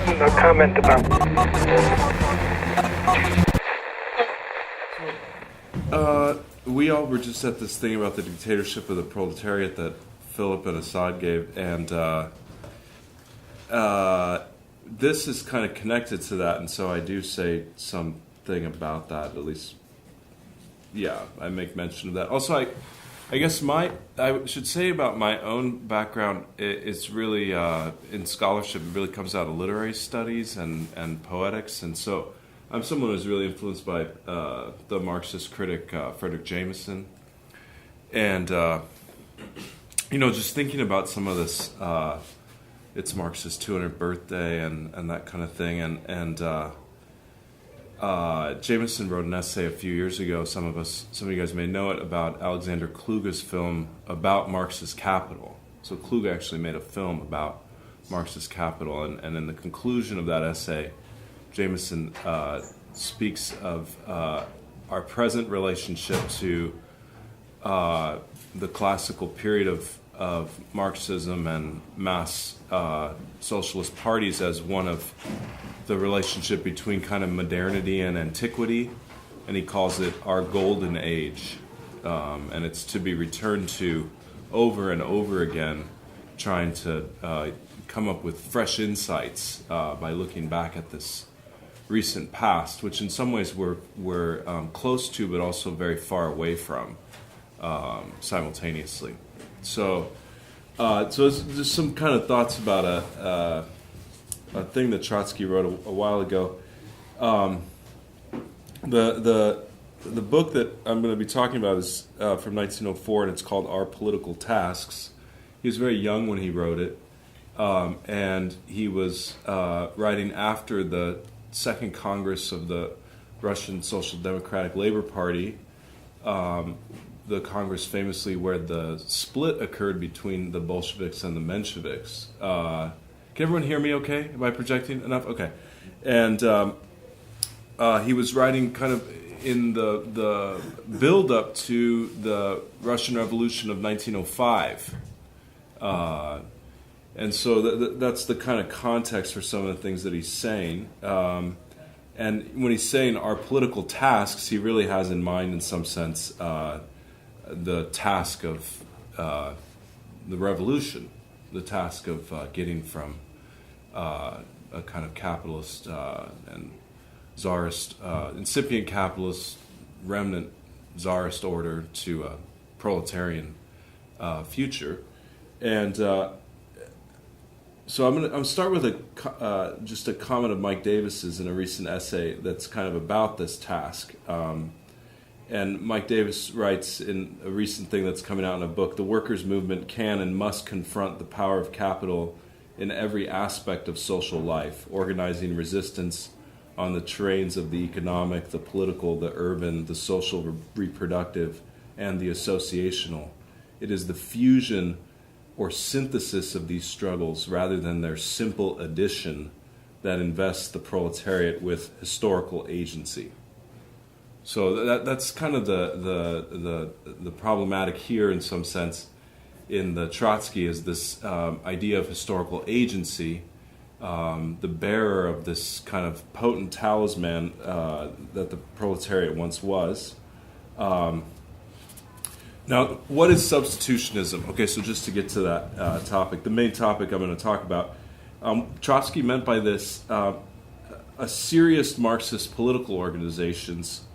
a comment about. We all were just at this thing about the dictatorship of the proletariat that Philip and Assad gave, and this is kind of connected to that, and so I do say something about that, at least. Yeah, I make mention of that. Also, I guess I should say about my own background, it's really, in scholarship, it really comes out of literary studies and poetics, and so I'm someone who's really influenced by the Marxist critic Frederick Jameson, and just thinking about some of this, it's Marx's 200th birthday and that kind of thing, and Jameson wrote an essay a few years ago. Some of you guys may know it, about Alexander Kluge's film about Marxist Capital. So Kluge actually made a film about Marxist Capital, and in the conclusion of that essay, Jameson speaks of our present relationship to the classical period of Marxism and mass socialist parties as one of the relationship between kind of modernity and antiquity, and he calls it our golden age, and it's to be returned to over and over again, trying to come up with fresh insights by looking back at this recent past, which in some ways we're close to, but also very far away from simultaneously. So there's some kind of thoughts about a thing that Trotsky wrote a while ago. The book that I'm going to be talking about is from 1904, and it's called Our Political Tasks. He was very young when he wrote it, and he was writing after the Second Congress of the Russian Social Democratic Labor Party, the Congress famously where the split occurred between the Bolsheviks and the Mensheviks. Can everyone hear me okay? Am I projecting enough? Okay. And he was writing kind of in the build-up to the Russian Revolution of 1905. And so that's the kind of context for some of the things that he's saying. And when he's saying our political tasks, he really has in mind, in some sense, the task of the revolution, the task of getting from a kind of capitalist and czarist, incipient capitalist, remnant czarist order to a proletarian future. And so I'm gonna start with just a comment of Mike Davis's in a recent essay that's kind of about this task. And Mike Davis writes in a recent thing that's coming out in a book, the workers' movement can and must confront the power of capital in every aspect of social life, organizing resistance on the terrains of the economic, the political, the urban, the social, reproductive, and the associational. It is the fusion or synthesis of these struggles rather than their simple addition that invests the proletariat with historical agency. So that's kind of the problematic here in some sense in the Trotsky is this idea of historical agency, the bearer of this kind of potent talisman that the proletariat once was. Now, what is substitutionism? Okay, so just to get to that topic, the main topic I'm going to talk about, Trotsky meant by this a serious Marxist political organization's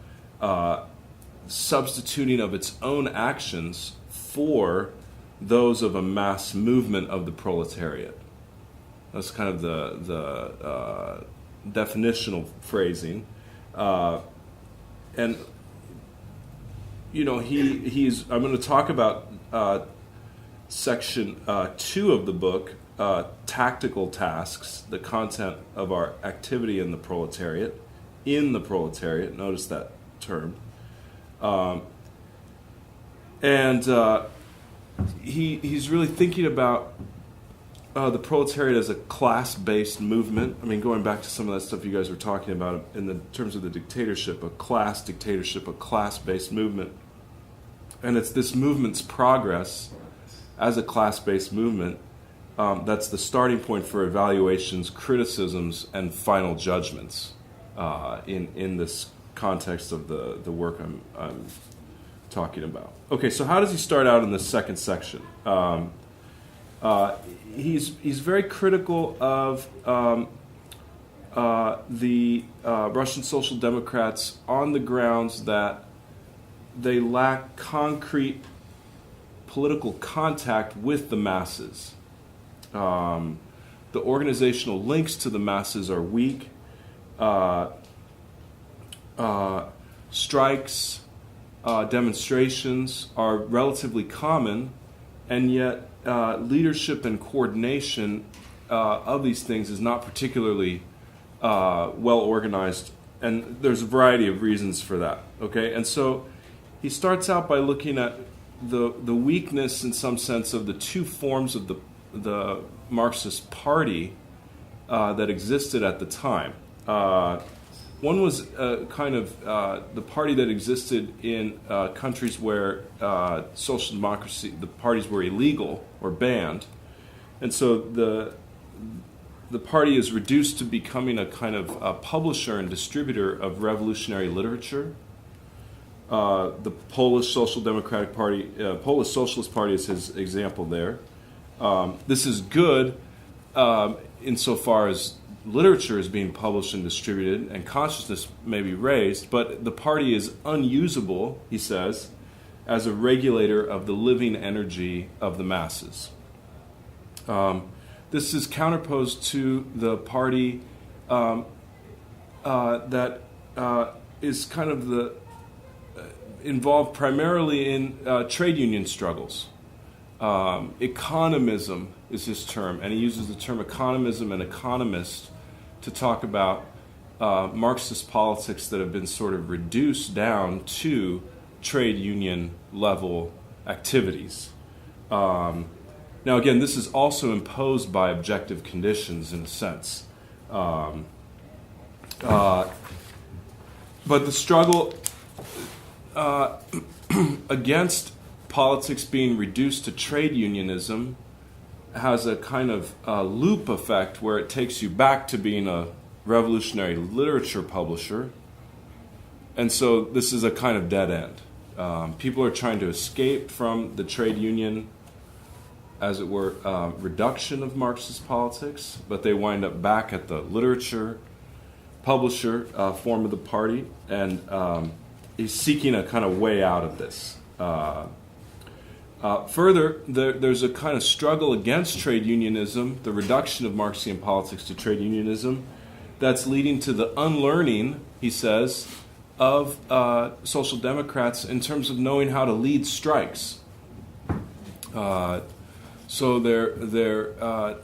substituting of its own actions for those of a mass movement of the proletariat. That's kind of the definitional phrasing, and he's. I'm going to talk about section 2 of the book, tactical tasks, the content of our activity in the proletariat. Notice that term, and he's really thinking about the proletariat as a class-based movement. I mean, going back to some of that stuff you guys were talking about in the terms of the dictatorship, a class dictatorship, a class-based movement. And it's this movement's progress as a class-based movement that's the starting point for evaluations, criticisms, and final judgments in this context of the work I'm talking about. Okay, so how does he start out in the second section? He's very critical of the Russian Social Democrats on the grounds that they lack concrete political contact with the masses. The organizational links to the masses are weak. Strikes, demonstrations are relatively common, and yet leadership and coordination of these things is not particularly well organized, and there's a variety of reasons for that. Okay, and so he starts out by looking at the weakness, in some sense, of the two forms of the Marxist Party that existed at the time. One was kind of the party that existed in countries where social democracy, the parties were illegal or banned, and so the party is reduced to becoming a kind of a publisher and distributor of revolutionary literature. The Polish Social Democratic Party, Polish Socialist Party is his example there. This is good insofar as literature is being published and distributed and consciousness may be raised, but the party is unusable, he says, as a regulator of the living energy of the masses. This is counterposed to the party that is kind of the involved primarily in trade union struggles. Economism is his term, and he uses the term economism and economist to talk about Marxist politics that have been sort of reduced down to trade union level activities. Now, again, this is also imposed by objective conditions in a sense. But the struggle against politics being reduced to trade unionism has a kind of loop effect where it takes you back to being a revolutionary literature publisher. And so this is a kind of dead end. People are trying to escape from the trade union, as it were, reduction of Marxist politics, but they wind up back at the literature publisher form of the party, and he's seeking a kind of way out of this. Further, there's a kind of struggle against trade unionism, the reduction of Marxian politics to trade unionism, that's leading to the unlearning, he says, of social democrats in terms of knowing how to lead strikes. So their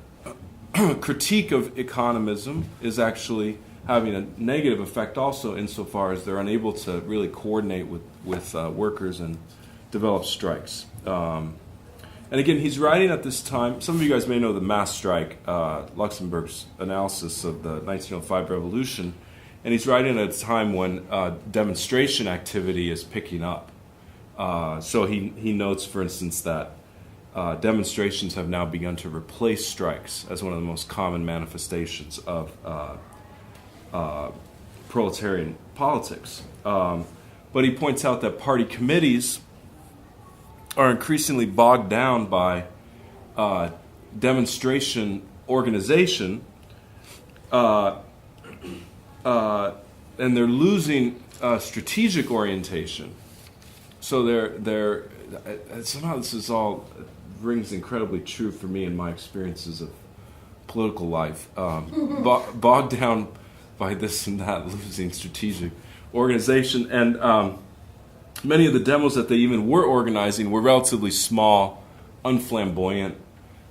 critique of economism is actually having a negative effect also insofar as they're unable to really coordinate with workers and develop strikes. And again, he's writing at this time, some of you guys may know the mass strike, Luxemburg's analysis of the 1905 revolution, and he's writing at a time when demonstration activity is picking up. So he notes, for instance, that demonstrations have now begun to replace strikes as one of the most common manifestations of proletarian politics. But he points out that party committees are increasingly bogged down by demonstration organization, and they're losing strategic orientation. So they're somehow this is all rings incredibly true for me in my experiences of political life. Bogged down by this and that, losing strategic organization, and many of the demos that they even were organizing were relatively small, unflamboyant.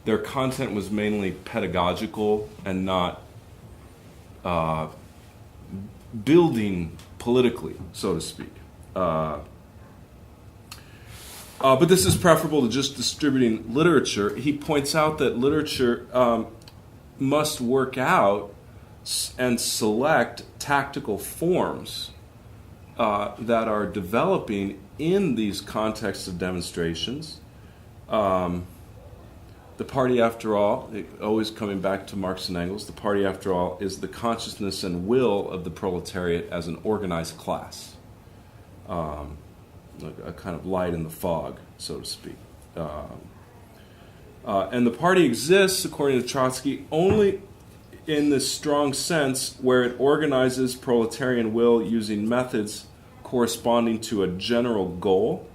Their content was mainly pedagogical and not building politically, so to speak. But this is preferable to just distributing literature. He points out that literature must work out and select tactical forms that are developing in these contexts of demonstrations, The party, after all, always coming back to Marx and Engels, the party, after all, is the consciousness and will of the proletariat as an organized class. Like a kind of light in the fog, so to speak. And the party exists, according to Trotsky, only in this strong sense where it organizes proletarian will using methods corresponding to a general goal.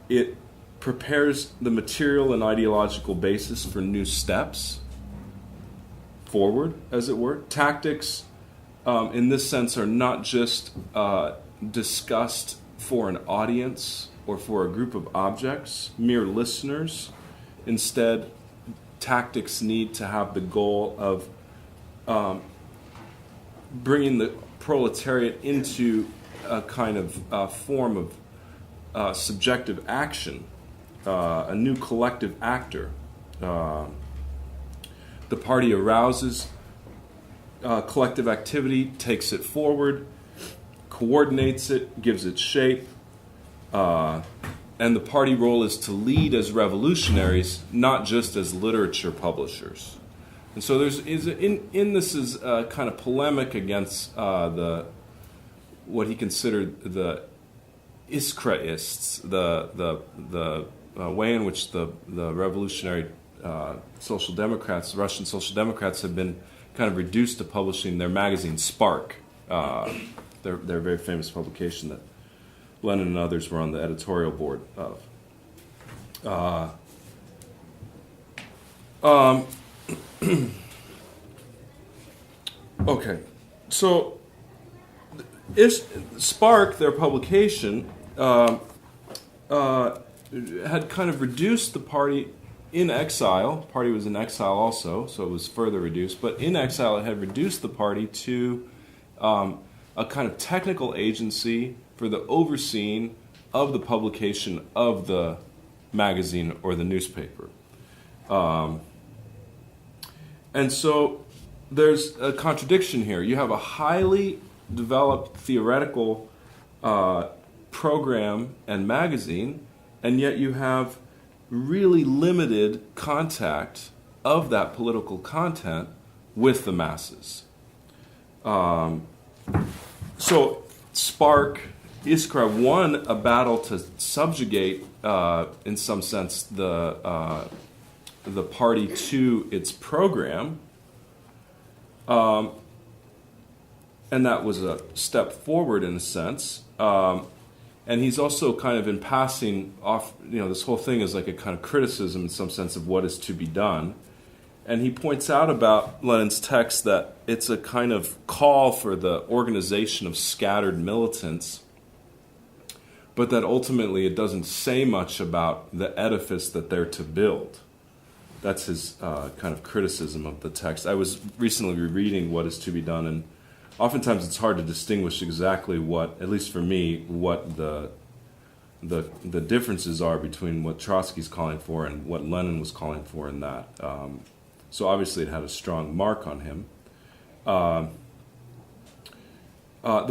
It prepares the material and ideological basis for new steps forward, as it were. Tactics, in this sense, are not just discussed for an audience or for a group of objects, mere listeners. Instead, tactics need to have the goal of bringing the proletariat into a kind of form of subjective action, a new collective actor. The party arouses collective activity, takes it forward, coordinates it, gives it shape, and the party role is to lead as revolutionaries, not just as literature publishers. And so in this is a kind of polemic against what he considered the iskraists, the way in which the revolutionary social democrats, Russian social democrats, have been kind of reduced to publishing their magazine Spark, their very famous publication that Lenin and others were on the editorial board of. Okay, so Spark, their publication, had kind of reduced the party in exile. The party was in exile also, so it was further reduced. But in exile, it had reduced the party to a kind of technical agency for the overseeing of the publication of the magazine or the newspaper. And so there's a contradiction here. You have a highly developed theoretical program and magazine, and yet you have really limited contact of that political content with the masses. So Spark, Iskra won a battle to subjugate, in some sense, the party to its program, and that was a step forward in a sense. And he's also kind of in passing off, this whole thing is like a kind of criticism in some sense of what is to be done. And he points out about Lenin's text that it's a kind of call for the organization of scattered militants, but that ultimately it doesn't say much about the edifice that they're to build. That's his kind of criticism of the text. I was recently rereading What Is to Be Done, and oftentimes it's hard to distinguish exactly what, at least for me, what the differences are between what Trotsky's calling for and what Lenin was calling for in that. So obviously it had a strong mark on him. The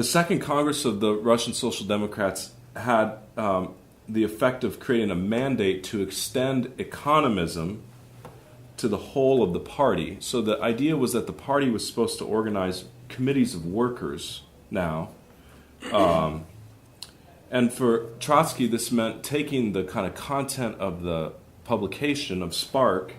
Second Congress of the Russian Social Democrats had the effect of creating a mandate to extend economism to the whole of the party. So the idea was that the party was supposed to organize committees of workers now. And for Trotsky, this meant taking the kind of content of the publication of Spark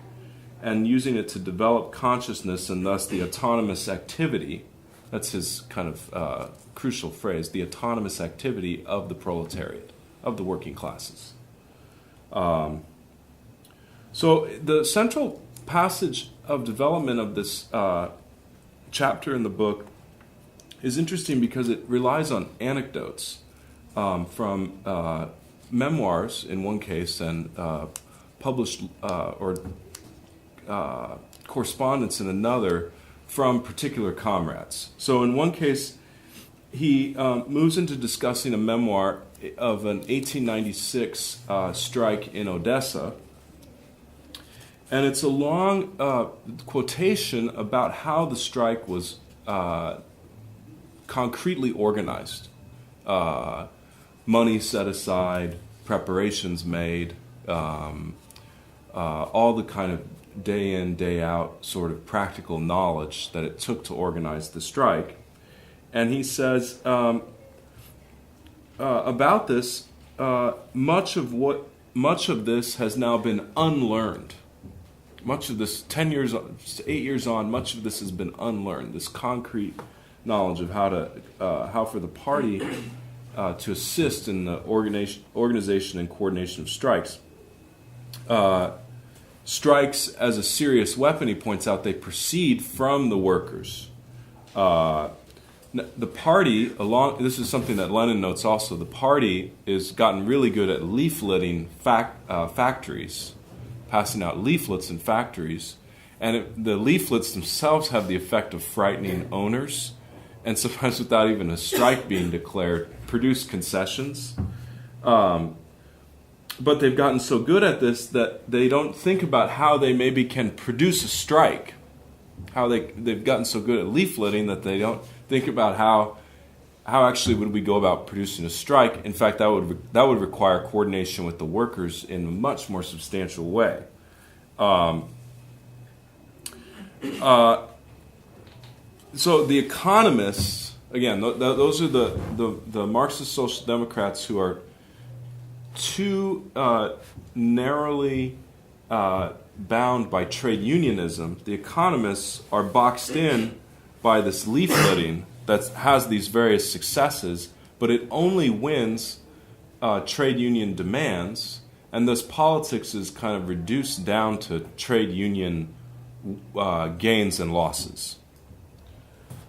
and using it to develop consciousness and thus the autonomous activity. That's his kind of crucial phrase, the autonomous activity of the proletariat, of the working classes. So the central passage of development of this chapter in the book is interesting because it relies on anecdotes from memoirs in one case and published or correspondence in another from particular comrades. So in one case, he moves into discussing a memoir of an 1896 strike in Odessa. And it's a long quotation about how the strike was concretely organized. Money set aside, preparations made, all the kind of day in, day out sort of practical knowledge that it took to organize the strike. And he says about this, much of this has now been unlearned. Much of this, 8 years on, much of this has been unlearned. This concrete knowledge of how for the party to assist in the organization and coordination of strikes. Strikes as a serious weapon, he points out, they proceed from the workers. The party, this is something that Lenin notes also, the party has gotten really good at leafleting factories, passing out leaflets in factories, and the leaflets themselves have the effect of frightening owners, and sometimes without even a strike being declared, produce concessions. But they've gotten so good at this that they don't think about how they maybe can produce a strike. How they've gotten so good at leafleting that they don't think about how actually would we go about producing a strike. In fact, that would require coordination with the workers in a much more substantial way. So the economists, again, those are the Marxist social democrats who are too narrowly bound by trade unionism. The economists are boxed in by this leafleting that has these various successes, but it only wins trade union demands, and thus politics is kind of reduced down to trade union gains and losses,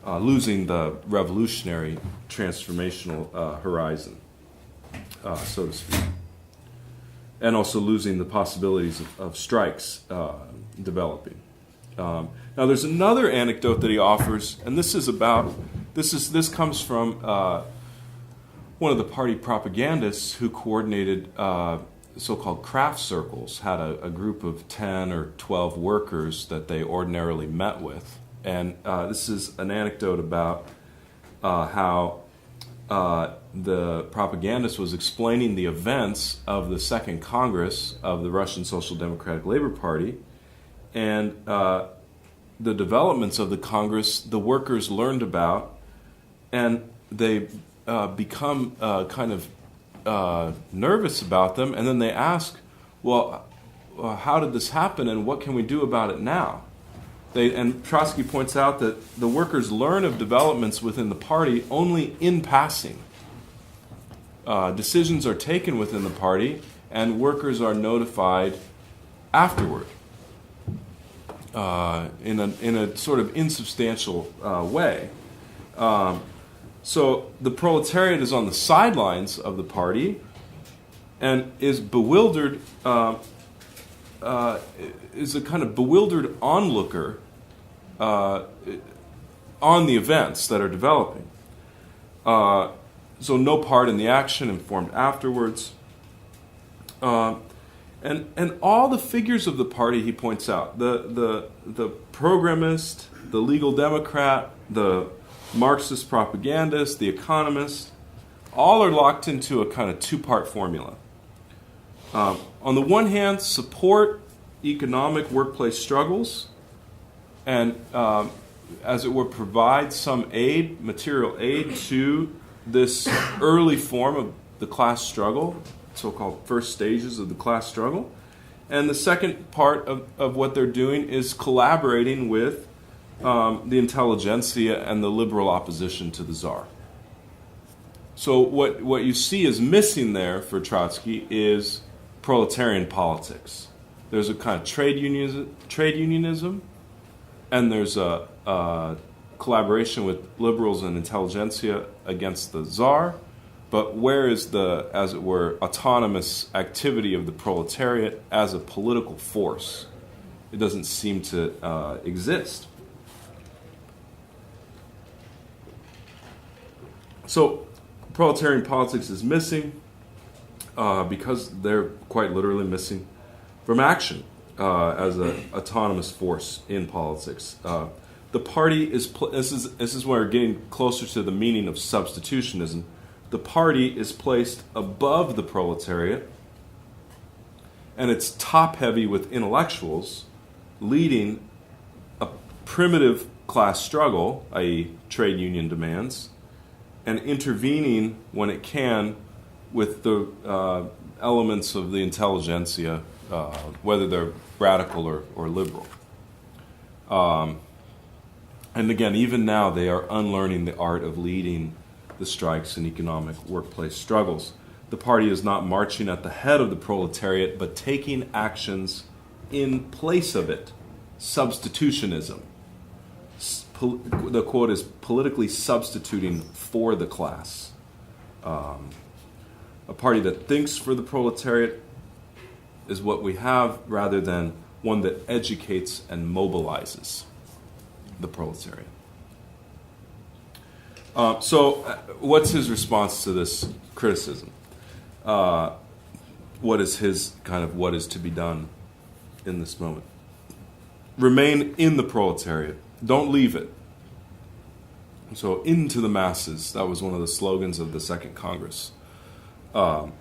losing the revolutionary transformational horizon, so to speak, and also losing the possibilities of strikes developing. Now, there's another anecdote that he offers, and this comes from one of the party propagandists who coordinated so-called craft circles, had a group of 10 or 12 workers that they ordinarily met with. And this is an anecdote about how the propagandist was explaining the events of the Second Congress of the Russian Social Democratic Labor Party, and the developments of the Congress the workers learned about, and they become kind of nervous about them, and then they ask, well, how did this happen, and what can we do about it now? And Trotsky points out that the workers learn of developments within the party only in passing. Decisions are taken within the party, and workers are notified afterward in a sort of insubstantial way. So the proletariat is on the sidelines of the party and is bewildered, is a kind of bewildered onlooker on the events that are developing. So no part in the action, informed afterwards. And all the figures of the party, he points out, the programmist, the legal democrat, the Marxist propagandist, the economist, all are locked into a kind of two-part formula. On the one hand, support economic workplace struggles and, as it were, provide some aid, material aid to this early form of the class struggle, so-called first stages of the class struggle. And the second part of what they're doing is collaborating with the intelligentsia and the liberal opposition to the Tsar. So what you see is missing there for Trotsky is proletarian politics. There's a kind of trade unionism, and there's a collaboration with liberals and intelligentsia against the Tsar. But where is the, as it were, autonomous activity of the proletariat as a political force? It doesn't seem to exist. So proletarian politics is missing because they're quite literally missing from action as an autonomous force in politics. The party is, this is where we're getting closer to the meaning of substitutionism. The party is placed above the proletariat and it's top-heavy with intellectuals leading a primitive class struggle, i.e. trade union demands, and intervening when it can with the elements of the intelligentsia, whether they're radical or liberal. And again, even now, they are unlearning the art of leading the strikes and economic workplace struggles. The party is not marching at the head of the proletariat, but taking actions in place of it. Substitutionism. The quote is politically substituting for the class. A party that thinks for the proletariat is what we have, rather than one that educates and mobilizes the proletariat. So what's his response to this criticism? What is his what is to be done in this moment? Remain in the proletariat. Don't leave it. So into the masses. That was one of the slogans of the Second Congress. On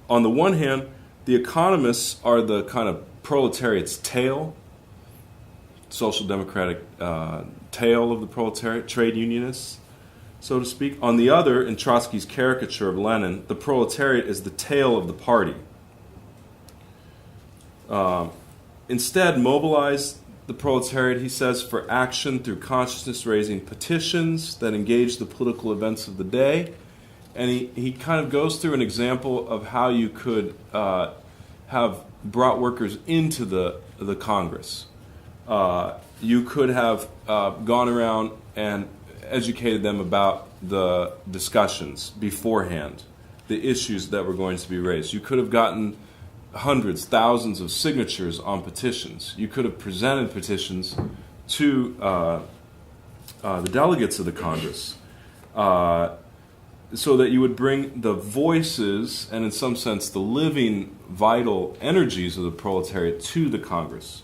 the one hand, the economists are the kind of proletariat's tail, social democratic tail of the proletariat, trade unionists, so to speak. On the other, in Trotsky's caricature of Lenin, the proletariat is the tail of the party. Instead, mobilize the proletariat, he says, for action through consciousness-raising petitions that engage the political events of the day. And he kind of goes through an example of how you could have brought workers into the Congress. You could have gone around and educated them about the discussions beforehand, the issues that were going to be raised. You could have gotten hundreds, thousands of signatures on petitions. You could have presented petitions to the delegates of the Congress so that you would bring the voices and, in some sense, the living, vital energies of the proletariat to the Congress.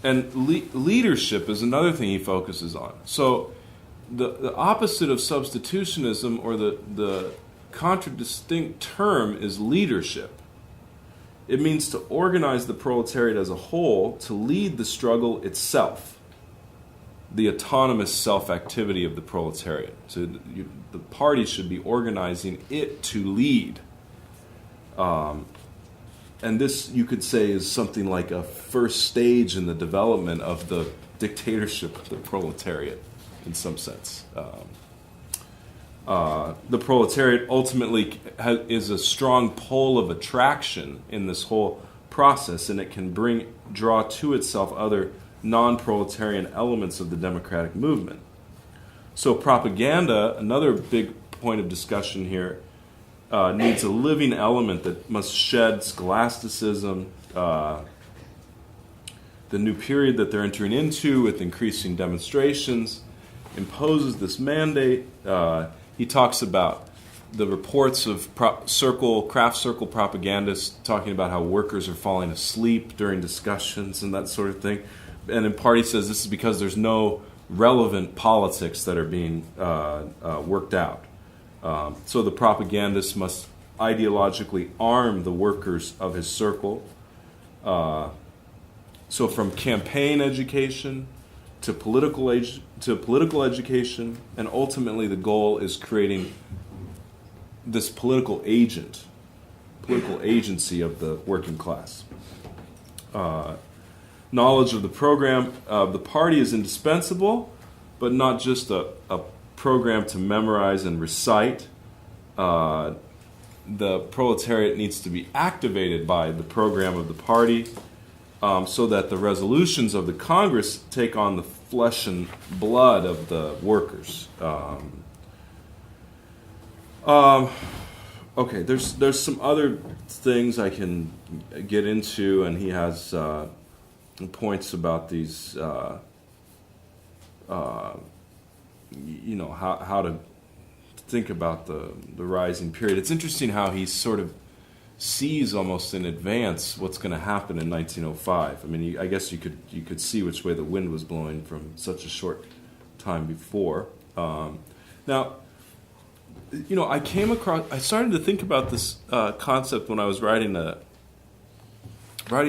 And leadership is another thing he focuses on. So the opposite of substitutionism, or the contradistinct term, is leadership. It means to organize the proletariat as a whole to lead the struggle itself, the autonomous self-activity of the proletariat. So the party should be organizing it to lead. And this, you could say, is something like a first stage in the development of the dictatorship of the proletariat, in some sense. The proletariat ultimately is a strong pole of attraction in this whole process, and it can draw to itself other non-proletarian elements of the democratic movement. So propaganda, another big point of discussion here, needs a living element that must shed scholasticism, the new period that they're entering into with increasing demonstrations imposes this mandate. He talks about the reports of craft circle propagandists talking about how workers are falling asleep during discussions and that sort of thing. And in part he says this is because there's no relevant politics that are being worked out. So the propagandist must ideologically arm the workers of his circle. So from campaign education to political education, and ultimately the goal is creating this political agency of the working class. Knowledge of the program of the party is indispensable, but not just a program to memorize and recite. The proletariat needs to be activated by the program of the party, so that the resolutions of the Congress take on the flesh and blood of the workers. Okay, there's some other things I can get into, and he has points about these, how to think about the rising period. It's interesting how he sort of sees almost in advance what's going to happen in 1905. I mean, I guess you could see which way the wind was blowing from such a short time before. Now, I started to think about this concept when I was writing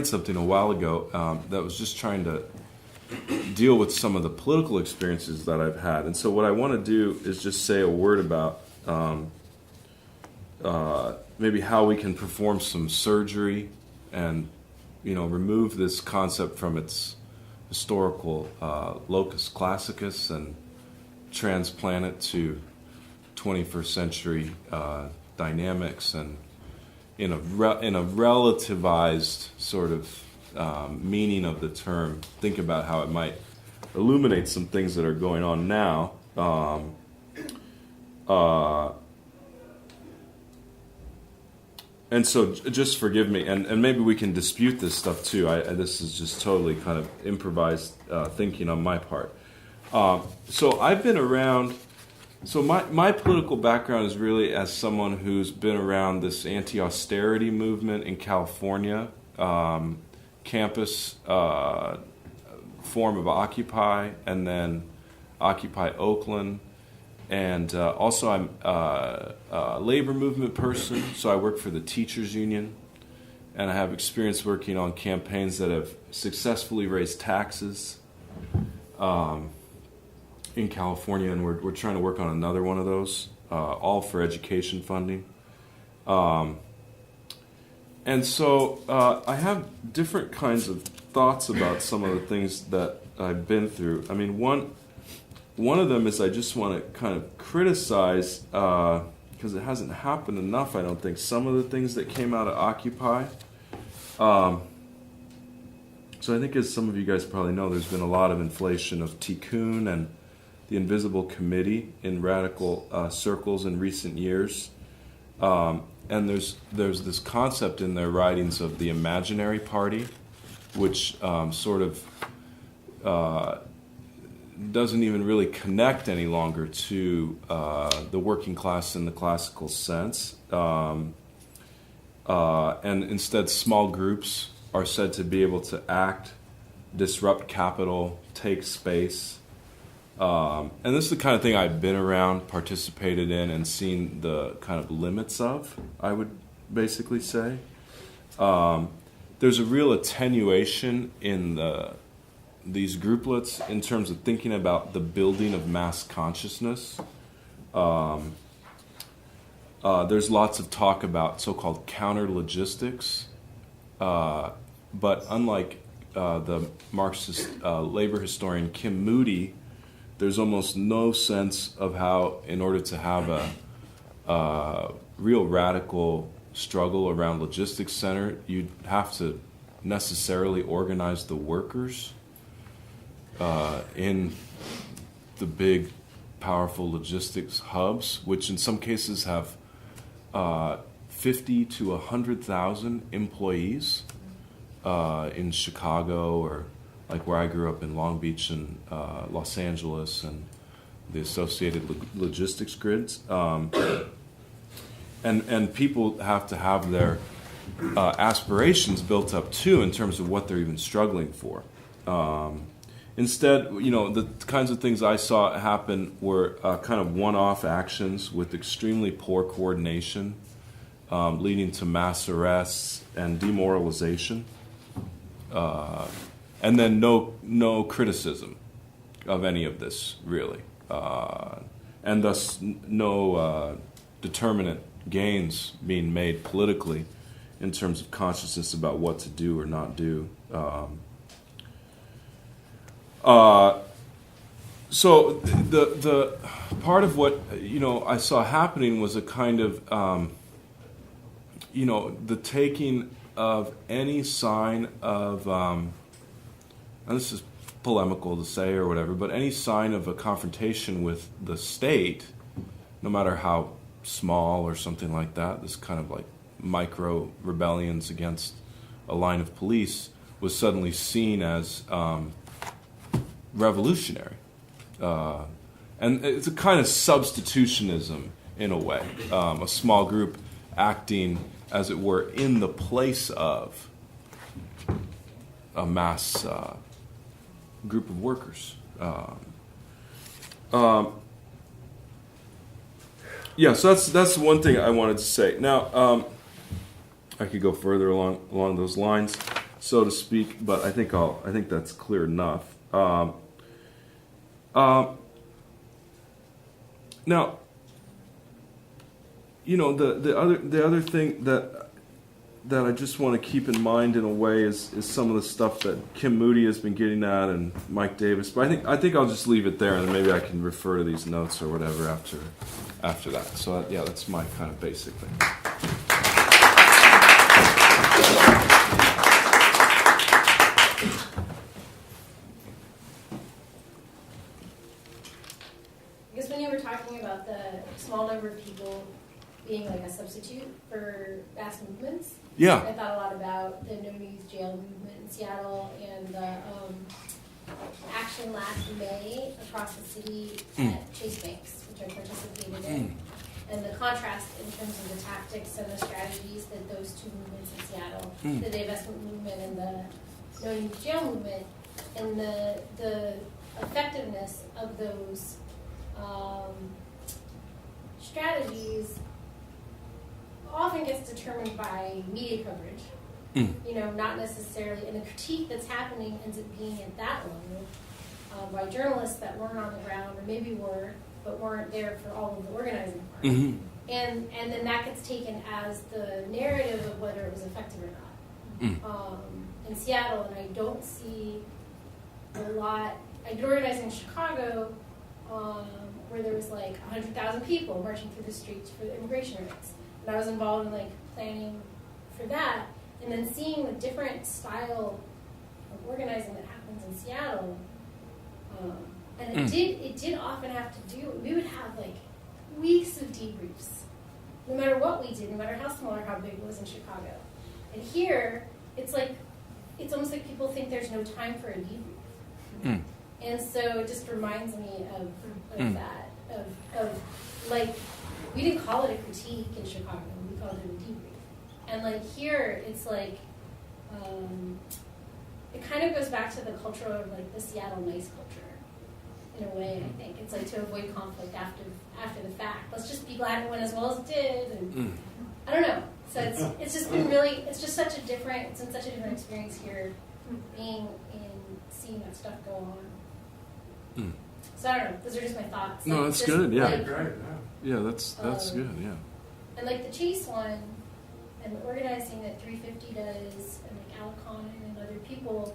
something a while ago that was just trying to deal with some of the political experiences that I've had. And so what I want to do is just say a word about maybe how we can perform some surgery and, remove this concept from its historical locus classicus and transplant it to 21st century dynamics and in a relativized sort of meaning of the term, think about how it might illuminate some things that are going on now. And so just forgive me, and maybe we can dispute this stuff too. This is just totally kind of improvised thinking on my part. So I've been around, so my political background is really as someone who's been around this anti-austerity movement in California, campus form of Occupy, and then Occupy Oakland. And also I'm a labor movement person, so I work for the teachers union, and I have experience working on campaigns that have successfully raised taxes in California, and we're trying to work on another one of those, all for education funding. And so I have different kinds of thoughts about some of the things that I've been through. I mean, one of them is I just want to kind of criticize, because it hasn't happened enough, I don't think, some of the things that came out of Occupy. So I think, as some of you guys probably know, there's been a lot of inflation of Tikkun and the Invisible Committee in radical circles in recent years. And there's this concept in their writings of the imaginary party, which sort of doesn't even really connect any longer to the working class in the classical sense. And instead, small groups are said to be able to act, disrupt capital, take space. And this is the kind of thing I've been around, participated in, and seen the kind of limits of, I would basically say. There's a real attenuation in these grouplets in terms of thinking about the building of mass consciousness. There's lots of talk about so-called counter-logistics, but unlike the Marxist labor historian Kim Moody, there's almost no sense of how, in order to have a real radical struggle around logistics center, you'd have to necessarily organize the workers in the big, powerful logistics hubs, which in some cases have 50 to 100,000 employees in Chicago, or like where I grew up in Long Beach and Los Angeles, and the associated logistics grids. And people have to have their aspirations built up too in terms of what they're even struggling for. Instead, the kinds of things I saw happen were kind of one-off actions with extremely poor coordination, leading to mass arrests and demoralization, and then no criticism of any of this, really, and thus no determinate gains being made politically in terms of consciousness about what to do or not do. So the part of what I saw happening was a kind of the taking of any sign of, and this is polemical to say or whatever, but any sign of a confrontation with the state, no matter how small or something like that, this kind of like micro rebellions against a line of police, was suddenly seen as revolutionary. And it's a kind of substitutionism in a way, a small group acting, as it were, in the place of a mass group of workers. Yeah, so that's one thing I wanted to say. Now, I could go further along those lines, so to speak, but I think that's clear enough. Now, the other thing that I just want to keep in mind in a way is some of the stuff that Kim Moody has been getting at and Mike Davis. But I think I'll just leave it there, and then maybe I can refer to these notes or whatever after that. So that's my kind of basic thing. I guess when you were talking about the small number of people being like a substitute for mass movements, yeah, I thought a lot about the No News Jail movement in Seattle and the action last May across the city at Chase Banks, which I participated in, and the contrast in terms of the tactics and the strategies that those two movements in Seattle, the divestment movement and the No News Jail movement, and the effectiveness of those strategies often gets determined by media coverage. Not necessarily, and the critique that's happening ends up being at that level by journalists that weren't on the ground, or maybe were, but weren't there for all of the organizing part. And then that gets taken as the narrative of whether it was effective or not. In Seattle, and I don't see a lot. I did organizing in Chicago, where there was like 100,000 people marching through the streets for the immigration rights. And I was involved in like planning for that, and then seeing the different style of organizing that happens in Seattle. And it did often have to do. We would have like weeks of debriefs, no matter what we did, no matter how small or how big it was in Chicago. And here, it's almost like people think there's no time for a debrief. And so it just reminds me of that, of like, we didn't call it a critique in Chicago, we called it a debrief. And like here, it's like, it kind of goes back to the culture of like the Seattle nice culture, in a way, I think. It's like to avoid conflict after the fact. Let's just be glad it went as well as it did, and I don't know. So it's just been really, it's been such a different experience here, seeing that stuff go on. So I don't know. Those are just my thoughts. No, like, that's good. Yeah, like, yeah, that's good. Yeah. And like the Chase one, and the organizing that 350 does, and like Alicon and other people,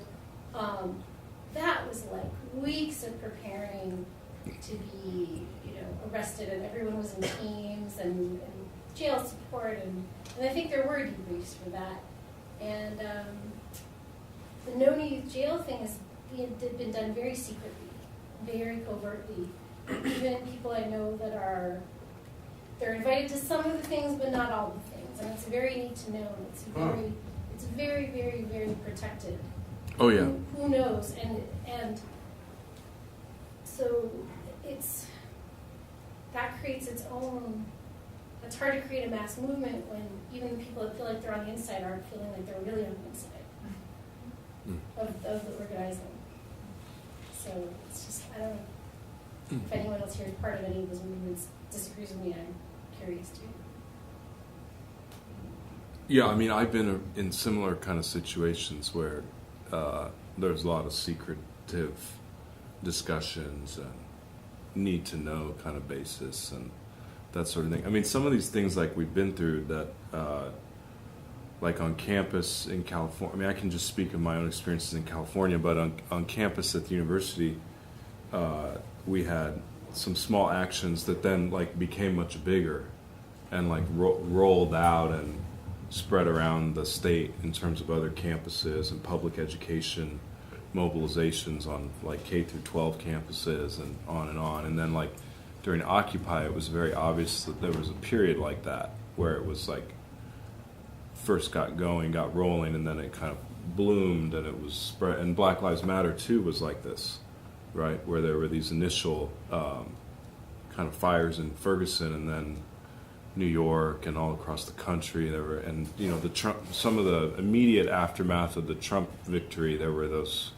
that was like weeks of preparing to be, arrested, and everyone was in teams and jail support, and I think there were debriefs for that. And the No Youth Jail thing has been done very secretly, very covertly. Even people I know that they're invited to some of the things, but not all the things. And it's very neat to know. It's very, very, very protected. Oh yeah. Who knows? And so that creates its own. It's hard to create a mass movement when even the people that feel like they're on the inside aren't feeling like they're really on the inside of the organizing. So it's just, I don't know if anyone else here is part of any of those movements, disagrees with me. I'm curious too. Yeah, I mean, I've been in similar kind of situations where there's a lot of secretive discussions and need to know kind of basis and that sort of thing. I mean, some of these things like we've been through that, like on campus in California, I mean, I can just speak of my own experiences in California, but on campus at the university, we had some small actions that then like became much bigger and like rolled out and spread around the state in terms of other campuses and public education mobilizations on like K through 12 campuses and on. And then like during Occupy, it was very obvious that there was a period like that where it was like first got rolling, and then it kind of bloomed and it was spread. And Black Lives Matter too was like this, right? Where there were these initial kind of fires in Ferguson, and then New York and all across the country. There were, and some of the immediate aftermath of the Trump victory, there were those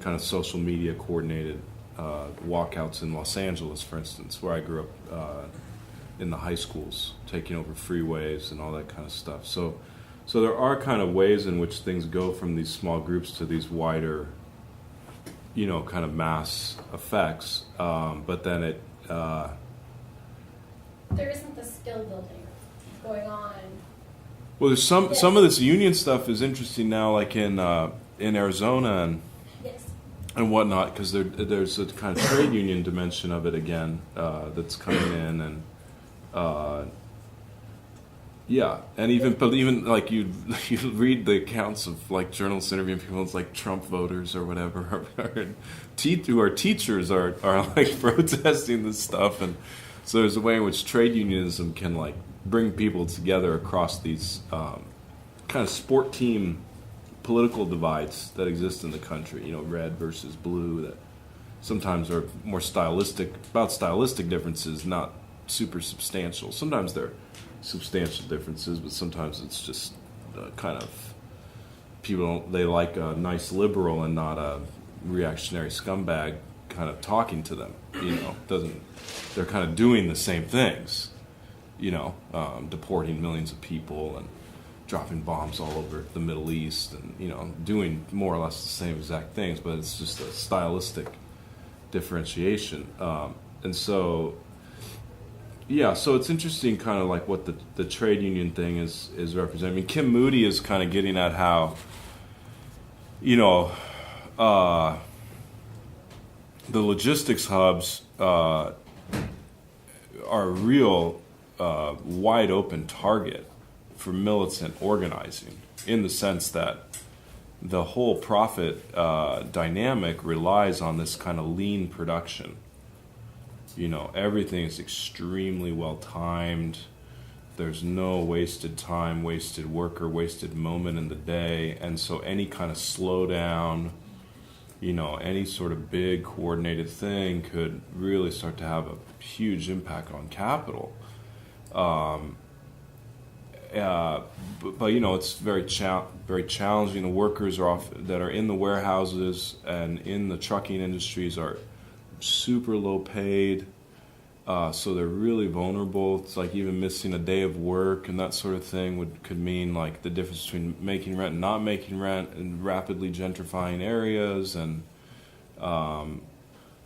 kind of social media coordinated walkouts in Los Angeles, for instance, where I grew up in the high schools, taking over freeways and all that kind of stuff. So there are kind of ways in which things go from these small groups to these wider, kind of mass effects. But then it... there isn't the skill building going on. Well, there's some of this union stuff is interesting now, like in Arizona and whatnot, because there's a kind of trade union dimension of it again that's coming in, and and even like you read the accounts of like journalists interviewing people, it's like Trump voters or whatever, who are teachers are like protesting this stuff, and so there's a way in which trade unionism can like bring people together across these kind of sport team political divides that exist in the country, red versus blue, that sometimes are more stylistic differences, not super substantial. Sometimes they're substantial differences, but sometimes it's just kind of they like a nice liberal and not a reactionary scumbag kind of talking to them. They're kind of doing the same things, deporting millions of people and dropping bombs all over the Middle East, and doing more or less the same exact things, but it's just a stylistic differentiation. And so so it's interesting, kind of like what the trade union thing is representing. I mean, Kim Moody is kind of getting at how the logistics hubs are a real wide open target for militant organizing, in the sense that the whole profit dynamic relies on this kind of lean production. Everything is extremely well timed. There's no wasted time, wasted worker, wasted moment in the day, and so any kind of slowdown, any sort of big coordinated thing could really start to have a huge impact on capital. But it's very challenging. The workers that are in the warehouses and in the trucking industries are super low paid, so they're really vulnerable. It's like even missing a day of work and that sort of thing could mean like the difference between making rent and not making rent in rapidly gentrifying areas, and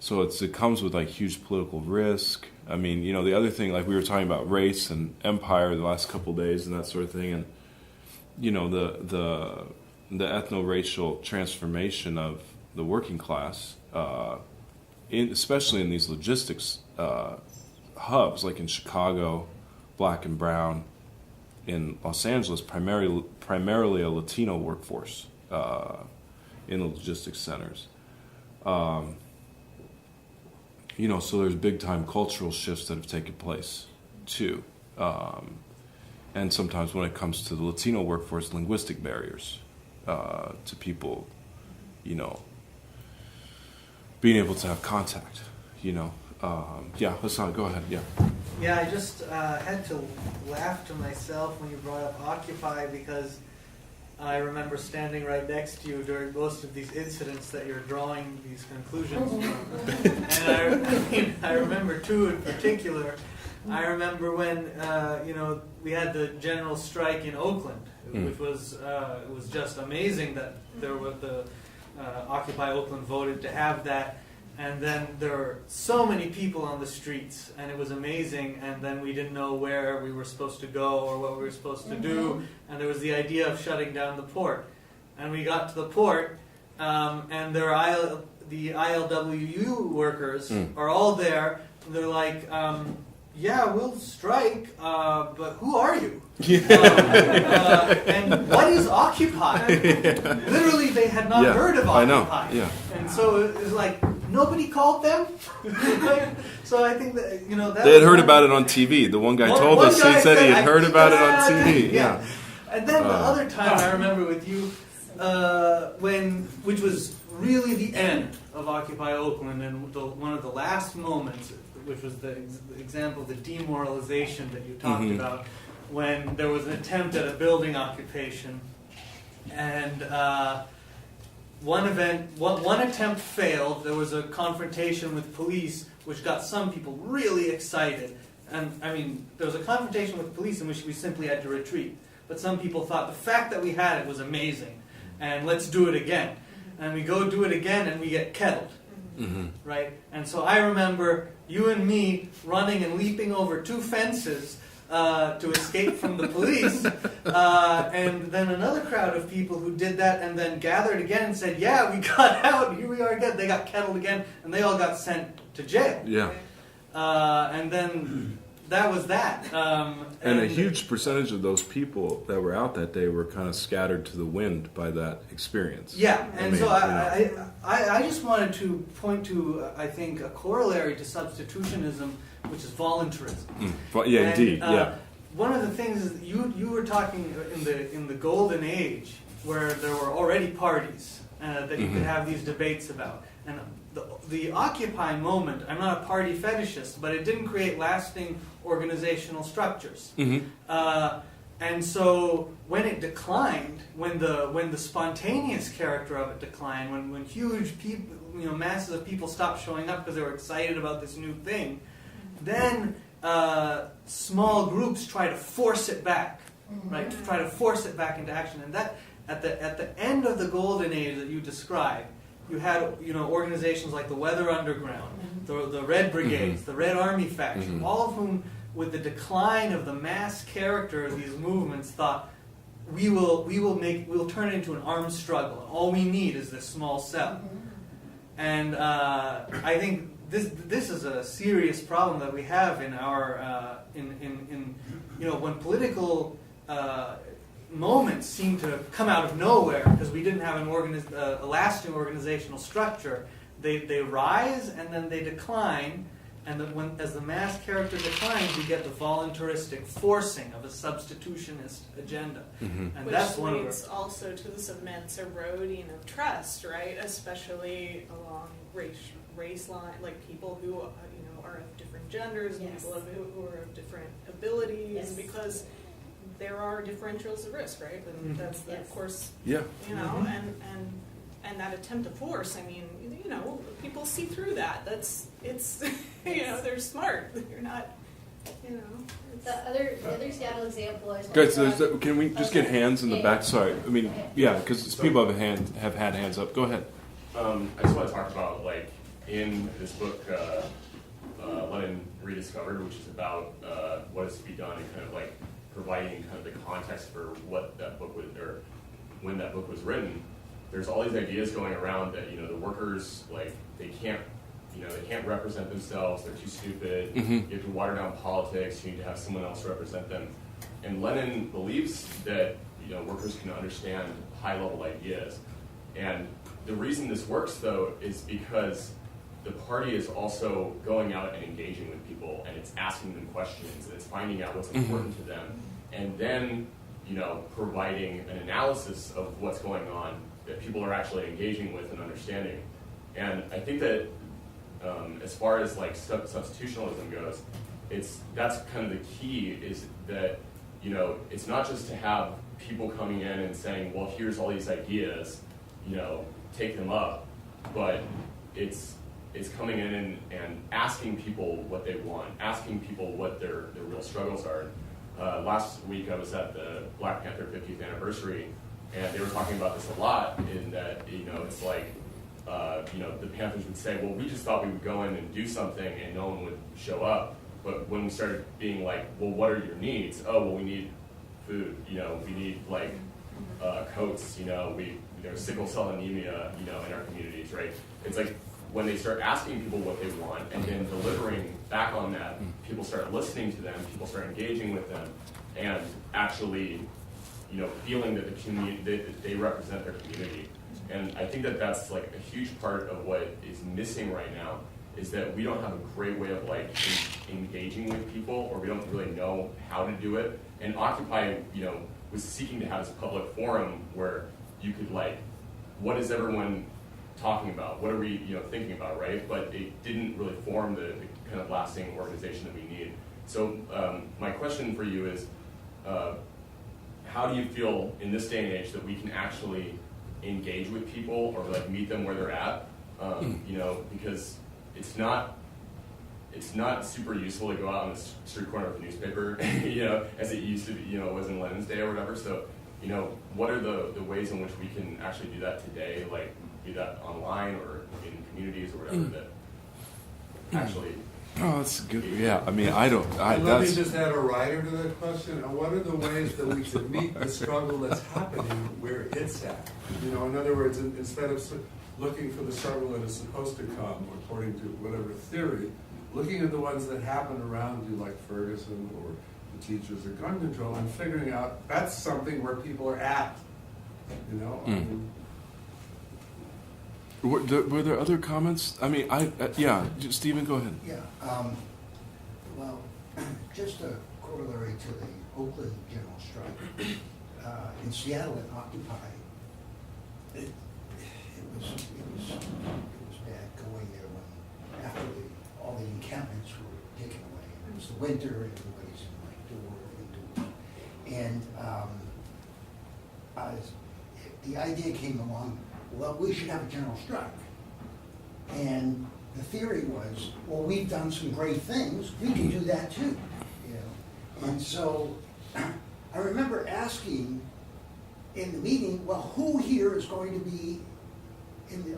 so it comes with like huge political risk. I mean, the other thing, like we were talking about race and empire the last couple of days and that sort of thing, and the ethno-racial transformation of the working class, especially in these logistics hubs, like in Chicago, black and brown, in Los Angeles, primarily a Latino workforce in the logistics centers. So there's big-time cultural shifts that have taken place, too. And sometimes when it comes to the Latino workforce, linguistic barriers to people, being able to have contact, Hassan, go ahead, Yeah, I just had to laugh to myself when you brought up Occupy, because I remember standing right next to you during most of these incidents that you're drawing these conclusions from. And I remember two in particular. I remember when we had the general strike in Oakland, which was it was just amazing that there was the Occupy Oakland voted to have that. And then there were so many people on the streets, and it was amazing, and then we didn't know where we were supposed to go or what we were supposed to do, and there was the idea of shutting down the port. And we got to the port, and the ILWU workers are all there, and they're like, yeah, we'll strike, but who are you? And what is Occupy? Literally, they had not heard of Occupy. I know. Yeah. And so it was like, nobody called them? So I think that, they had heard about it on TV. The one guy told us, he said he had heard about it on TV. Yeah. And then the other time I remember with you, which was really the end of Occupy Oakland, and one of the last moments, which was the example of the demoralization that you talked about, when there was an attempt at a building occupation, and one attempt failed. There was a confrontation with police, which got some people really excited, I mean, there was a confrontation with the police in which we simply had to retreat. But some people thought the fact that we had it was amazing, and let's do it again. And we go do it again, and we get kettled, right? And so I remember you and me running and leaping over 2 fences to escape from the police, and then another crowd of people who did that and then gathered again and said, yeah, we got out, here we are again. They got kettled again, and they all got sent to jail. Yeah. And then that was that. And a huge percentage of those people that were out that day were kind of scattered to the wind by that experience. Yeah, and I mean, so I just wanted to point to, I think, a corollary to substitutionism, which is voluntarism. Yeah, And, indeed. Yeah. One of the things is you were talking in the golden age where there were already parties that you could have these debates about, and the Occupy moment. I'm not a party fetishist, but it didn't create lasting organizational structures. And so when it declined, when the spontaneous character of it declined, when huge people, masses of people stopped showing up because they were excited about this new thing, then small groups try to force it back, right? To try to force it back into action, and that at the end of the golden age that you described, you had organizations like the Weather Underground, the Red Brigades, the Red Army faction, all of whom, with the decline of the mass character of these movements, thought we'll turn it into an armed struggle. All we need is this small cell. And I think this is a serious problem that we have in our when political moments seem to come out of nowhere because we didn't have a lasting organizational structure. They rise and then they decline, and as the mass character declines, we get the voluntaristic forcing of a substitutionist agenda, and which that's one of leads also to this immense eroding of trust, right? Especially along race line, like people who are of different genders, and people who are of different abilities, because there are differentials of risk, right? And that's of course, and that attempt to force. I mean, people see through that. They're smart. They're not, The other Seattle example is. Guys, can we just get hands in the back? Sorry, I mean, because people have had hands up. Go ahead. I just want to talk about, in this book, Lenin Rediscovered, which is about what is to be done and kind of providing kind of the context for what that book was, or when that book was written. There's all these ideas going around that the workers they can't represent themselves. They're too stupid. You have to water down politics. You need to have someone else represent them. And Lenin believes that workers can understand high-level ideas. And the reason this works, though, is because the party is also going out and engaging with people, and it's asking them questions, and it's finding out what's important to them, and then providing an analysis of what's going on that people are actually engaging with and understanding. And I think that as far as substitutionalism goes, that's kind of the key, is that it's not just to have people coming in and saying, well, here's all these ideas, take them up, but it's coming in and asking people what they want, asking people what their real struggles are. Last week I was at the Black Panther 50th anniversary, and they were talking about this a lot, in that it's the Panthers would say, well, we just thought we would go in and do something and no one would show up. But when we started being like, well, what are your needs? Oh, well, we need food, we need coats, there's sickle cell anemia, in our communities, right? It's like when they start asking people what they want and then delivering back on that, people start listening to them, people start engaging with them, and actually, feeling that the community, that they represent their community. And I think that that's a huge part of what is missing right now, is that we don't have a great way of engaging with people, or we don't really know how to do it. And Occupy, was seeking to have this public forum where you could what is everyone talking about? What are we thinking about, right? But it didn't really form the kind of lasting organization that we need. So my question for you is, how do you feel in this day and age that we can actually engage with people or meet them where they're at? Because it's not it's not super useful to go out on the street corner with a newspaper, as it used to be, it was in Lenin's day or whatever. So, what are the ways in which we can actually do that today, like do that online or in communities or whatever that actually. Oh, that's good. Yeah, I mean, let me just add a rider to that question. What are the ways that we can meet the struggle that's happening where it's at? In other words, instead of looking for the struggle that is supposed to come, according to whatever theory, looking at the ones that happen around you, like Ferguson or the teachers or gun control, and figuring out that's something where people are at. I mean, were there other comments? I mean, Stephen, go ahead. Yeah. Well, just a corollary to the Oakland general strike. In Seattle and Occupy, it was bad going there when after all the encampments were taken away. It was the winter and everybody's indoors. And the idea came along, well, we should have a general strike. And the theory was, well, we've done some great things, we can do that too. And so I remember asking in the meeting, well, who here is going to be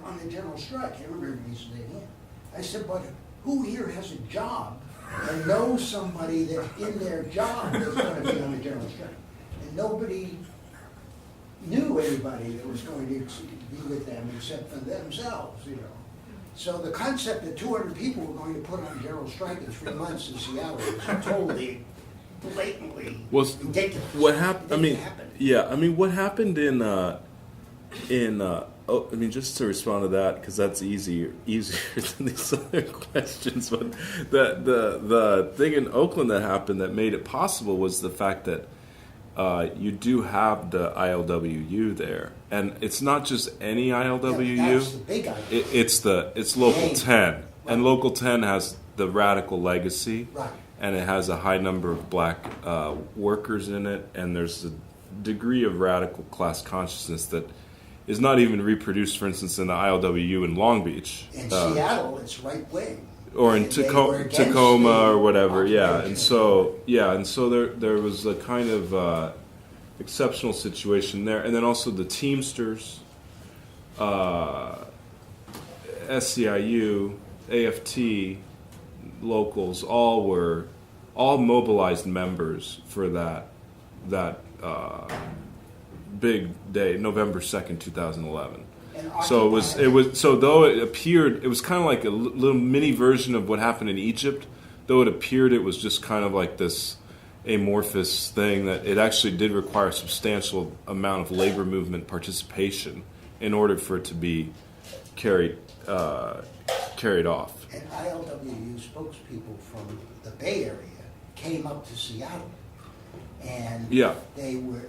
on the general strike? I remember everybody saying, I said, but who here has a job and knows somebody that's in their job that's going to be on the general strike? And nobody knew anybody that was going to be with them except for themselves, So the concept that 200 people were going to put on general strike in 3 months in Seattle was totally, blatantly ridiculous. What happened? What happened just to respond to that, because that's easier than these other questions. But the thing in Oakland that happened that made it possible was the fact that you do have the ILWU there, and it's not just any ILWU. Yeah, that's the big idea. It's Local 10, right. And Local 10 has the radical legacy, right. And it has a high number of black workers in it, and there's a degree of radical class consciousness that is not even reproduced, for instance, in the ILWU in Long Beach. In Seattle, it's right wing. Or in Tacoma or whatever, and so there was a kind of exceptional situation there, and then also the Teamsters, SCIU, AFT, locals, all mobilized members for that big day, November 2nd, 2011. So though it appeared, it was kind of like a little mini version of what happened in Egypt, though it appeared it was just kind of like this amorphous thing, that it actually did require a substantial amount of labor movement participation in order for it to be carried off. And ILWU spokespeople from the Bay Area came up to Seattle. And they were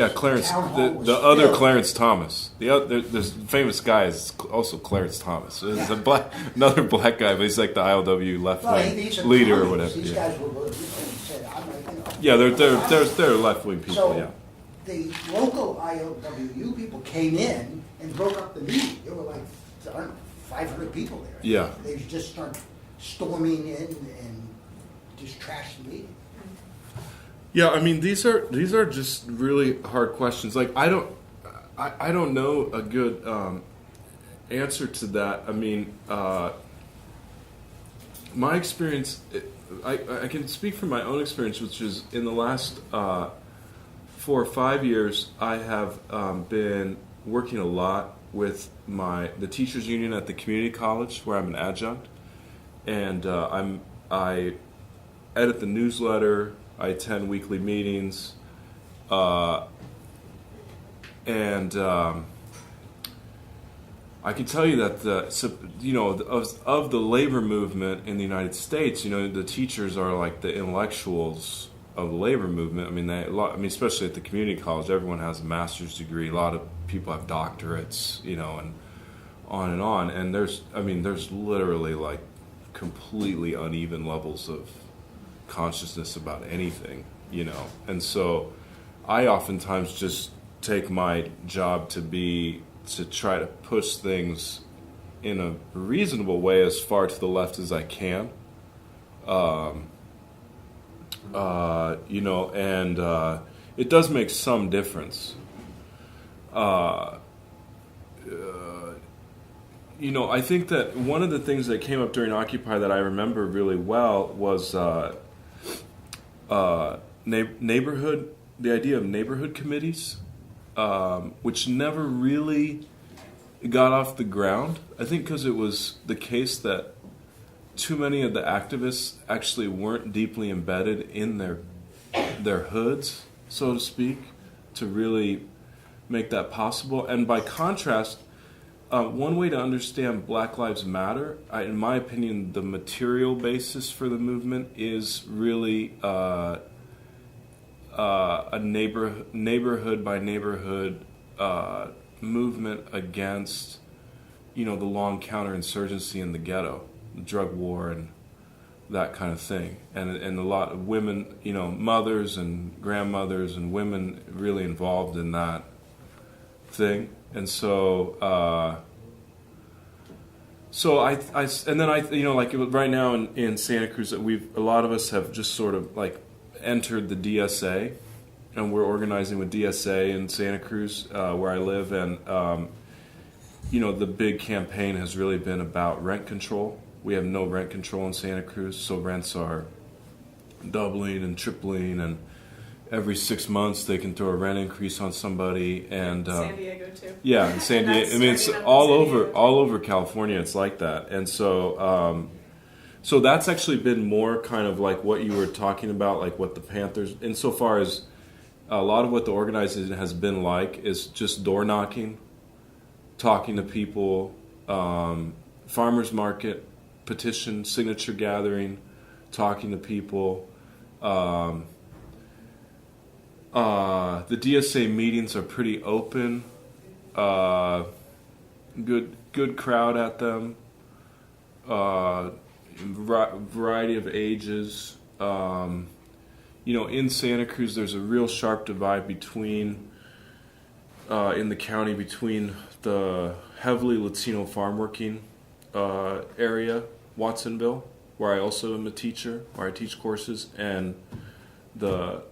Clarence, the other Clarence Thomas. The famous guy is also Clarence Thomas. There's another black guy, but he's like the ILW left wing leader or whatever. These guys were they're left wing people. So the local ILWU people came in and broke up the meeting. There were like 500 people there. Yeah, they just start storming in and just trash the meeting. Yeah, I mean these are just really hard questions. Like I don't know a good answer to that. I mean, my experience, I can speak from my own experience, which is in the last 4 or 5 years, I have been working a lot with the teachers union at the community college where I'm an adjunct, and I edit the newsletter. I attend weekly meetings, and I can tell you that of the labor movement in the United States, the teachers are like the intellectuals of the labor movement. I mean, especially at the community college, everyone has a master's degree. A lot of people have doctorates, and on. And there's literally like completely uneven levels of consciousness about anything, and so I oftentimes just take my job to try to push things in a reasonable way as far to the left as I can, And it does make some difference. I think that one of the things that came up during Occupy that I remember really well was neighborhood, the idea of neighborhood committees, which never really got off the ground. I think because it was the case that too many of the activists actually weren't deeply embedded in their hoods, so to speak, to really make that possible. And by contrast, one way to understand Black Lives Matter, in my opinion, the material basis for the movement is really a neighborhood by neighborhood movement against, the long counterinsurgency in the ghetto, the drug war, and that kind of thing, and a lot of women, mothers and grandmothers and women really involved in that thing. And so, like right now in Santa Cruz, that a lot of us have just sort of like entered the DSA, and we're organizing with DSA in Santa Cruz, where I live, and the big campaign has really been about rent control. We have no rent control in Santa Cruz, so rents are doubling and tripling, and every 6 months they can throw a rent increase on somebody. And San Diego too. Yeah, in San Diego. I mean, it's all over California. It's like that, and so that's actually been more kind of like what you were talking about, like what the Panthers, insofar as a lot of what the organizing has been like is just door knocking, talking to people, farmers market, petition signature gathering, talking to people. The DSA meetings are pretty open. Good crowd at them. Variety of ages. In Santa Cruz, there's a real sharp divide between in the county between the heavily Latino farm working area, Watsonville, where I also am a teacher, where I teach courses, and the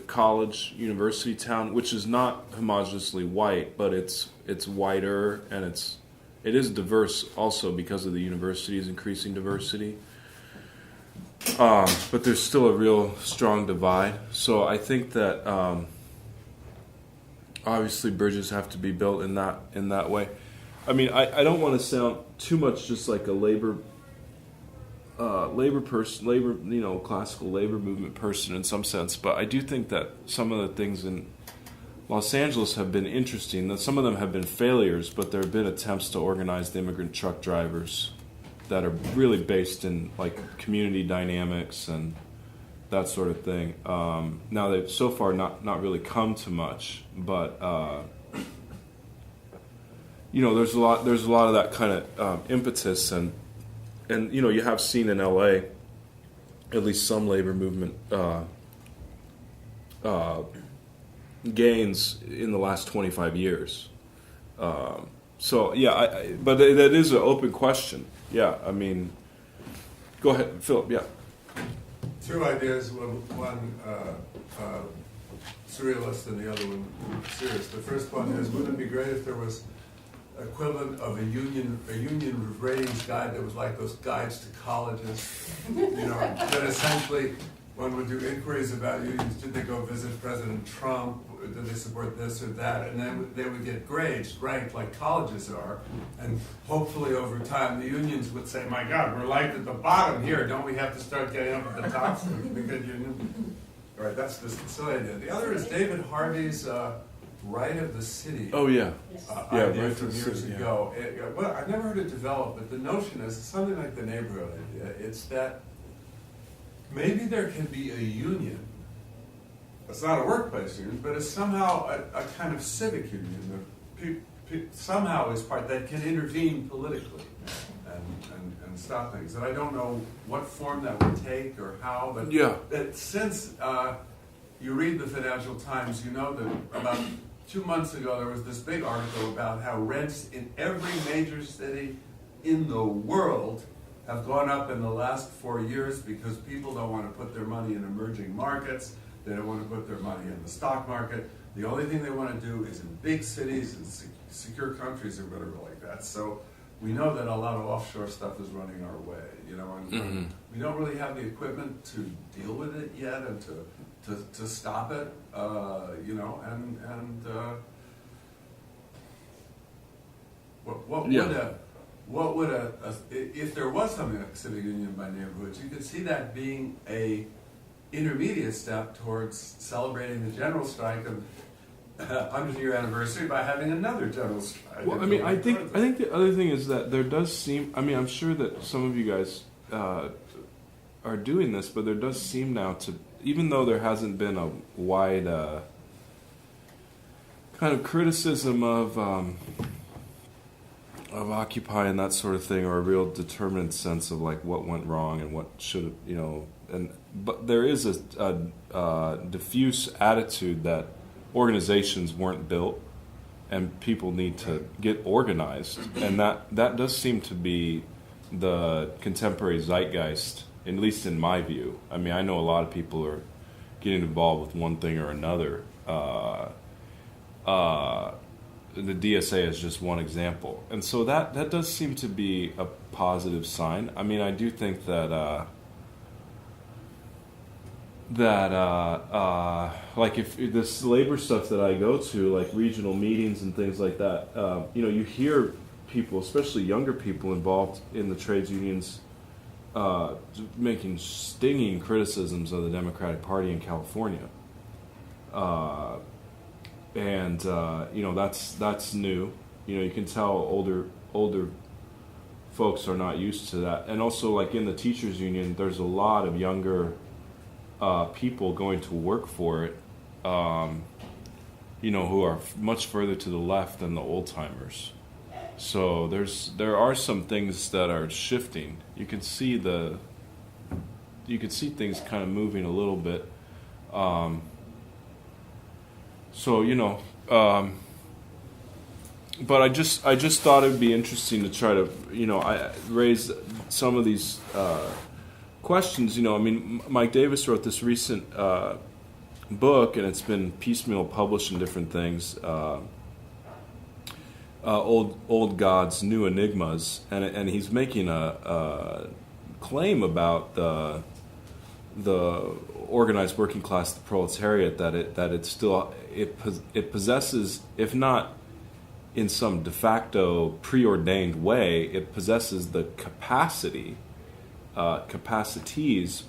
college university town, which is not homogeneously white, but it's whiter, and it is diverse also because of the university's increasing diversity. But there's still a real strong divide. So I think that obviously bridges have to be built in that way. I mean, I don't want to sound too much just like a labor person, classical labor movement person in some sense, but I do think that some of the things in Los Angeles have been interesting. That some of them have been failures, but there have been attempts to organize the immigrant truck drivers that are really based in like community dynamics and that sort of thing. Now they've so far not really come to much, but there's a lot of that kind of impetus, and you have seen in LA at least some labor movement gains in the last 25 years. So yeah, but that is an open question. Yeah, I mean, go ahead, Philip. Yeah. Two ideas. One surrealist and the other one serious. The first one is, wouldn't it be great if there was equivalent of a union ratings guide that was like those guides to colleges, that essentially one would do inquiries about unions. Did they go visit President Trump? Did they support this or that? And then they would get grades, ranked like colleges are. And hopefully over time the unions would say, my God, we're like at the bottom here. Don't we have to start getting up at the top so we can be good union? All right, that's the silly idea. The other is David Harvey's Right of the City. Oh, yeah. Idea Right from years ago. Well, I've never heard it develop, but the notion is something like the neighborhood idea. It's that maybe there can be a union. It's not a workplace union, but it's somehow a kind of civic union that somehow is part that can intervene politically and stop things. And I don't know what form that would take or how, but that since you read the Financial Times, you know that about 2 months ago there was this big article about how rents in every major city in the world have gone up in the last 4 years because people don't want to put their money in emerging markets. They don't want to put their money in the stock market. The only thing they want to do is in big cities and secure countries or whatever like that. So we know that a lot of offshore stuff is running our way, and we don't really have the equipment to deal with it yet and to stop it, what would if there was something like civic union by neighborhoods, you could see that being a intermediate step towards celebrating the general strike of 100-year anniversary by having another general strike. Well, I mean, I think the other thing is that there does seem. I mean, I'm sure that some of you guys are doing this, but there does seem now to, even though there hasn't been a wide kind of criticism of Occupy and that sort of thing, or a real determined sense of like what went wrong and what should have, but there is a diffuse attitude that organizations weren't built and people need to get organized, and that does seem to be the contemporary zeitgeist, at least in my view. I mean, I know a lot of people are getting involved with one thing or another. The DSA is just one example, and so that does seem to be a positive sign. I mean, I do think that like if this labor stuff that I go to, like regional meetings and things like that, you hear people, especially younger people involved in the trades unions, making stinging criticisms of the Democratic Party in California. That's new. You can tell older folks are not used to that. And also, like in the teachers union, there's a lot of younger people going to work for it, who are much further to the left than the old timers. So there are some things that are shifting. You can see things kind of moving a little bit. But I just thought it would be interesting to try to I raise some of these questions. I mean, Mike Davis wrote this recent book, and it's been piecemeal published in different things. Old Gods, New Enigmas, and he's making a claim about the organized working class, the proletariat, that it possesses, if not in some de facto preordained way, it possesses the capacities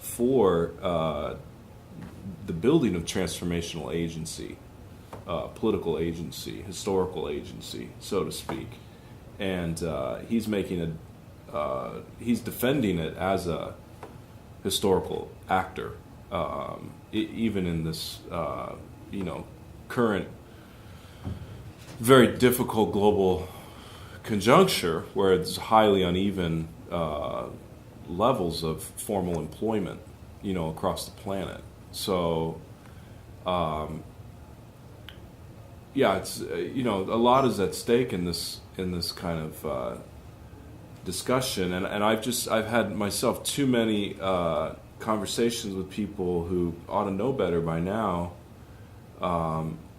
for the building of transformational agency, political agency, historical agency, so to speak. And he's defending it as a historical actor, even in this current very difficult global conjuncture where it's highly uneven levels of formal employment, across the planet. So, it's a lot is at stake in this kind of discussion, and I've had myself too many conversations with people who ought to know better by now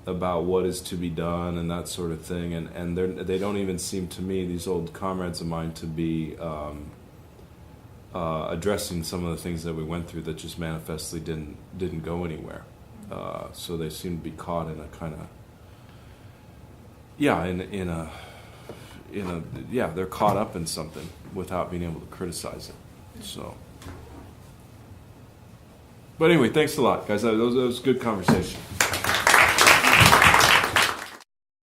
about what is to be done and that sort of thing, and they don't even seem to me, these old comrades of mine, to be addressing some of the things that we went through that just manifestly didn't go anywhere. So they seem to be caught in a kind of they're caught up in something without being able to criticize it. So, but anyway, thanks a lot, guys. That was a good conversation.